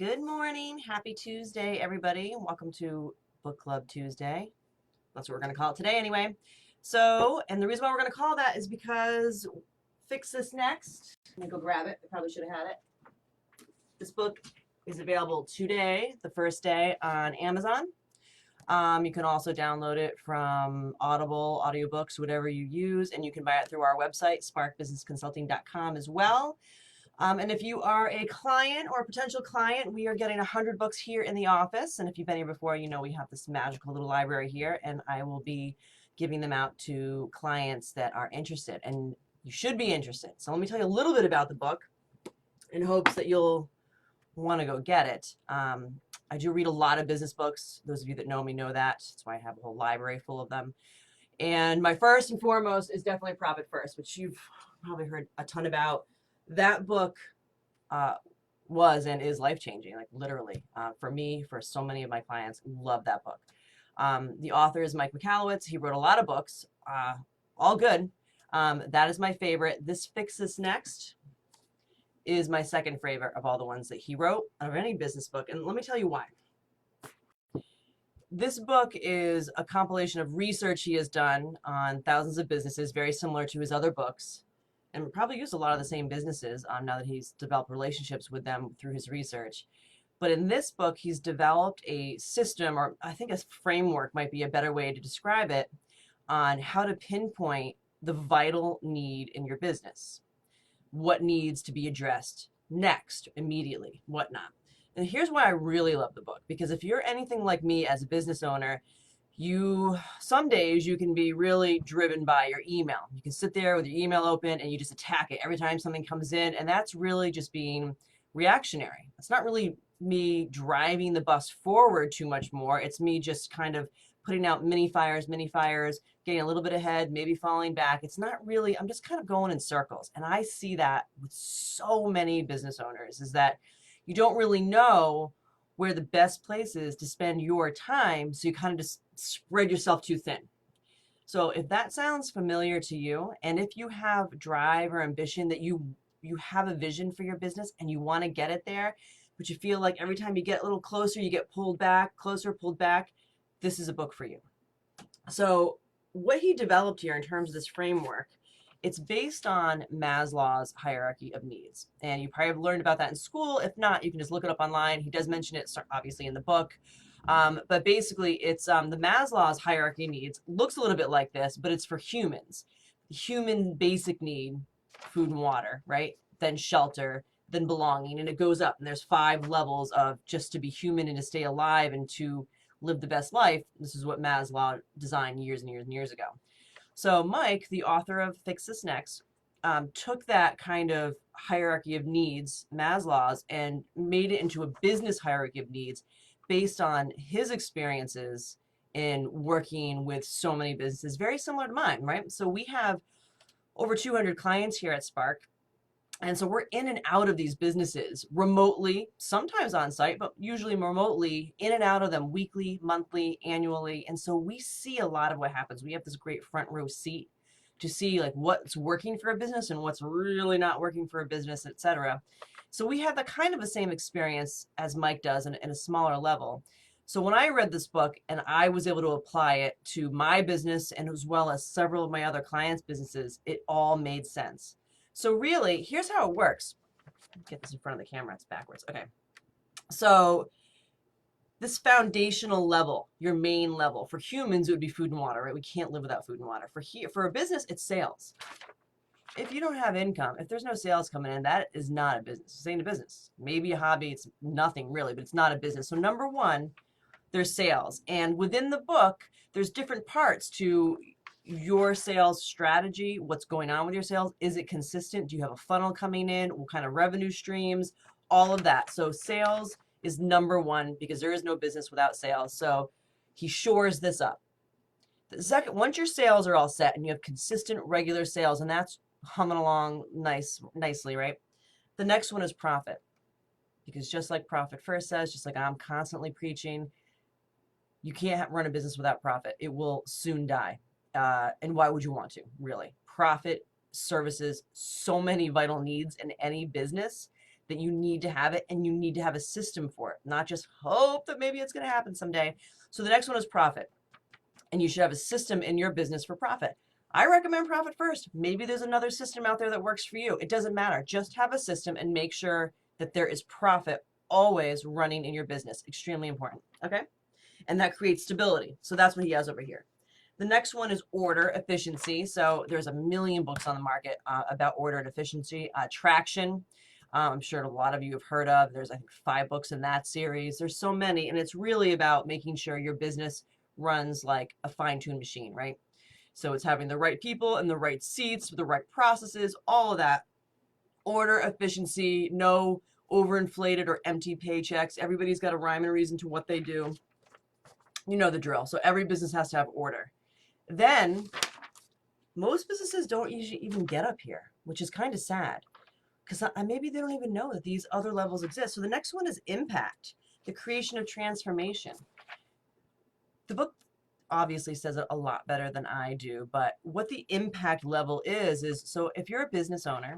Good morning. Happy Tuesday, everybody. Welcome to Book Club Tuesday. That's what we're going to call it today anyway. And the reason why we're going to call that is because Fix This Next. Let me go grab it. I probably should have had it. This book is available today, the first day, on Amazon. You can also download it from Audible, audiobooks, whatever you use, and you can buy it through our website, sparkbusinessconsulting.com as well. And if you are a client or a potential client, we are getting 100 books here in the office. And if you've been here before, you know we have this magical little library here, and I will be giving them out to clients that are interested. And you should be interested. So let me tell you a little bit about the book in hopes that you'll want to go get it. I do read a lot of business books. Those of you that know me know that. That's why I have a whole library full of them. And my first and foremost is definitely Profit First, which you've probably heard a ton about. That book was and is life-changing, like literally. For me, for so many of my clients, love that book. The author is Mike Michalowicz. He wrote a lot of books, all good. That is my favorite. This Fix This Next is my second favorite of all the ones that he wrote of any business book. And let me tell you why. This book is a compilation of research he has done on thousands of businesses, very similar to his other books, and probably used a lot of the same businesses now that he's developed relationships with them through his research. But in this book, he's developed a system, or I think a framework might be a better way to describe it, on how to pinpoint the vital need in your business. What needs to be addressed next, immediately, whatnot. And here's why I really love the book, because if you're anything like me as a business owner, some days you can be really driven by your email. You can sit there with your email open and you just attack it every time something comes in, and that's really just being reactionary. It's not really me driving the bus forward too much more. It's me just kind of putting out mini fires, getting a little bit ahead, maybe falling back. It's not really, I'm just kind of going in circles. And I see that with so many business owners, is that you don't really know where the best place is to spend your time, so you kind of just spread yourself too thin. So if that sounds familiar to you, and if you have drive or ambition, that you have a vision for your business and you want to get it there, but you feel like every time you get a little closer, you get pulled back, closer, pulled back, this is a book for you. So what he developed here in terms of this framework, it's based on Maslow's hierarchy of needs. And you probably have learned about that in school. If not, you can just look it up online. He does mention it, obviously, in the book. But basically, it's the Maslow's hierarchy of needs. Looks a little bit like this, but it's for humans. The human basic need, food and water, right? Then shelter, then belonging. And it goes up. And there's 5 levels of just to be human and to stay alive and to live the best life. This is what Maslow designed years and years and years ago. So Mike, the author of Fix This Next, took that kind of hierarchy of needs, Maslow's, and made it into a business hierarchy of needs based on his experiences in working with so many businesses, very similar to mine, right? So we have over 200 clients here at Spark. And so we're in and out of these businesses remotely, sometimes on site, but usually remotely, in and out of them weekly, monthly, annually. And so we see a lot of what happens. We have this great front row seat to see like what's working for a business and what's really not working for a business, etc. So we have the kind of the same experience as Mike does in a smaller level. So when I read this book and I was able to apply it to my business and as well as several of my other clients' businesses, it all made sense. So really, here's how it works. Get this in front of the camera, it's backwards. Okay. So this foundational level, your main level, for humans, it would be food and water, right? We can't live without food and water. For a business, it's sales. If you don't have income, if there's no sales coming in, that is not a business. This ain't a business. Maybe a hobby, it's nothing really, but it's not a business. So number one, there's sales. And within the book, there's different parts to your sales strategy, what's going on with your sales. Is it consistent? Do you have a funnel coming in? What kind of revenue streams? All of that. So sales is number one because there is no business without sales. So he shores this up. The second, once your sales are all set and you have consistent regular sales, and that's humming along nicely, right? The next one is profit. Because just like Profit First says, just like I'm constantly preaching, you can't run a business without profit. It will soon die. And why would you want to, really? Profit services so many vital needs in any business that you need to have it, and you need to have a system for it, not just hope that maybe it's going to happen someday. So the next one is profit. And you should have a system in your business for profit. I recommend profit first. Maybe there's another system out there that works for you. It doesn't matter. Just have a system and make sure that there is profit always running in your business. Extremely important. Okay? And that creates stability. So that's what he has over here. The next one is order efficiency. So there's a million books on the market about order and efficiency. Traction, I'm sure a lot of you have heard of. There's, I think, 5 books in that series. There's so many, and it's really about making sure your business runs like a fine-tuned machine, right? So it's having the right people in the right seats, the right processes, all of that. Order, efficiency, no overinflated or empty paychecks. Everybody's got a rhyme and reason to what they do. You know the drill. So every business has to have order. Then most businesses don't usually even get up here, which is kind of sad, because maybe they don't even know that these other levels exist. So the next one is impact, the creation of transformation. The book obviously says it a lot better than I do, but what the impact level is so if you're a business owner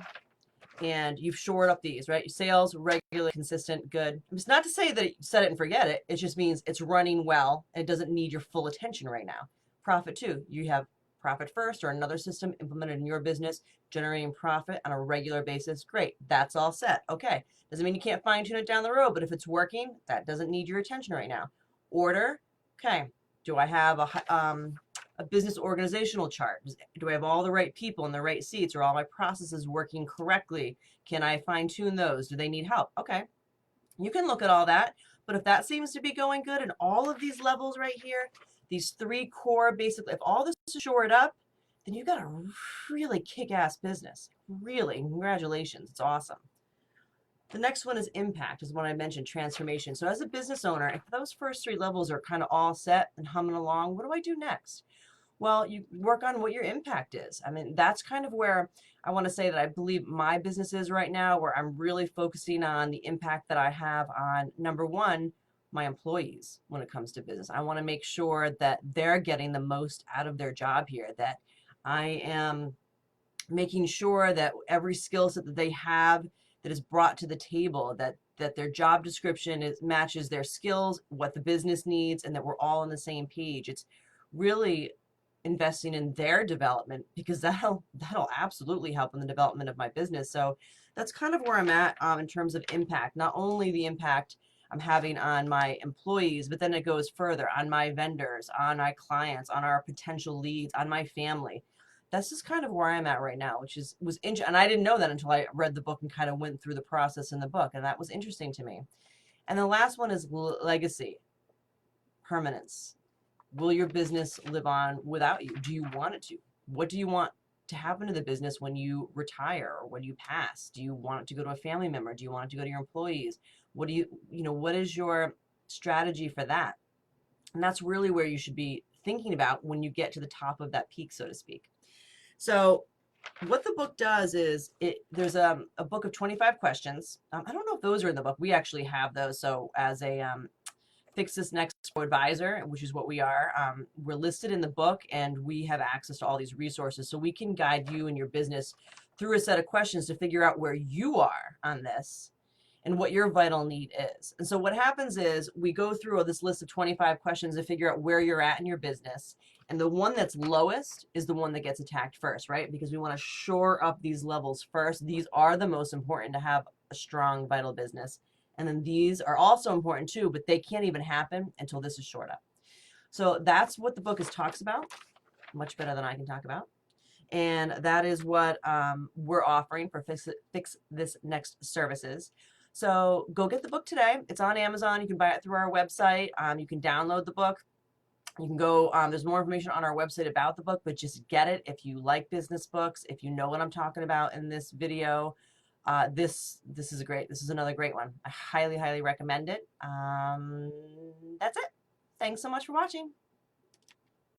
and you've shored up these, right? Sales, regular, consistent, good. It's not to say that you set it and forget it. It just means it's running well. And it doesn't need your full attention right now. Profit too. You have profit first or another system implemented in your business, generating profit on a regular basis. Great. That's all set. Okay. Doesn't mean you can't fine tune it down the road, but if it's working, that doesn't need your attention right now. Order. Okay. Do I have a business organizational chart? Do I have all the right people in the right seats? Are all my processes working correctly? Can I fine tune those? Do they need help? Okay. You can look at all that, but if that seems to be going good and all of these levels right here, these 3 core, basically, if all this is shored up, then you've got a really kick-ass business. Really, congratulations. It's awesome. The next one is impact, is what I mentioned, transformation. So as a business owner, if those first 3 levels are kind of all set and humming along, what do I do next? Well, you work on what your impact is. I mean, that's kind of where I want to say that I believe my business is right now, where I'm really focusing on the impact that I have on, number one, my employees when it comes to business. I want to make sure that they're getting the most out of their job here, that I am making sure that every skill set that they have that is brought to the table, that their job description matches their skills, what the business needs, and that we're all on the same page. It's really investing in their development, because that'll absolutely help in the development of my business. So that's kind of where I'm at in terms of impact. Not only the impact I'm having on my employees, but then it goes further on my vendors, on my clients, on our potential leads, on my family. That's just kind of where I'm at right now, which was interesting. And I didn't know that until I read the book and kind of went through the process in the book, and that was interesting to me. And the last one is legacy, permanence. Will your business live on without you? Do you want it to? What do you want to happen to the business when you retire or when you pass? Do you want it to go to a family member? Do you want it to go to your employees? What do what is your strategy for that? And that's really where you should be thinking about when you get to the top of that peak, so to speak. So what the book does is there's a book of 25 questions. I don't know if those are in the book. We actually have those. So as a Fix This Next advisor, which is what we are, we're listed in the book, and we have access to all these resources. So we can guide you and your business through a set of questions to figure out where you are on this and what your vital need is. And so what happens is we go through this list of 25 questions to figure out where you're at in your business. And the one that's lowest is the one that gets attacked first, right? Because we want to shore up these levels first. These are the most important to have a strong, vital business. And then these are also important too, but they can't even happen until this is shored up. So that's what the book talks about, much better than I can talk about. And that is what we're offering for Fix This Next services. So go get the book today. It's on Amazon. You can buy it through our website. You can download the book. You can go, there's more information on our website about the book, but just get it if you like business books, if you know what I'm talking about in this video. This is another great one. I highly, highly recommend it. That's it. Thanks so much for watching.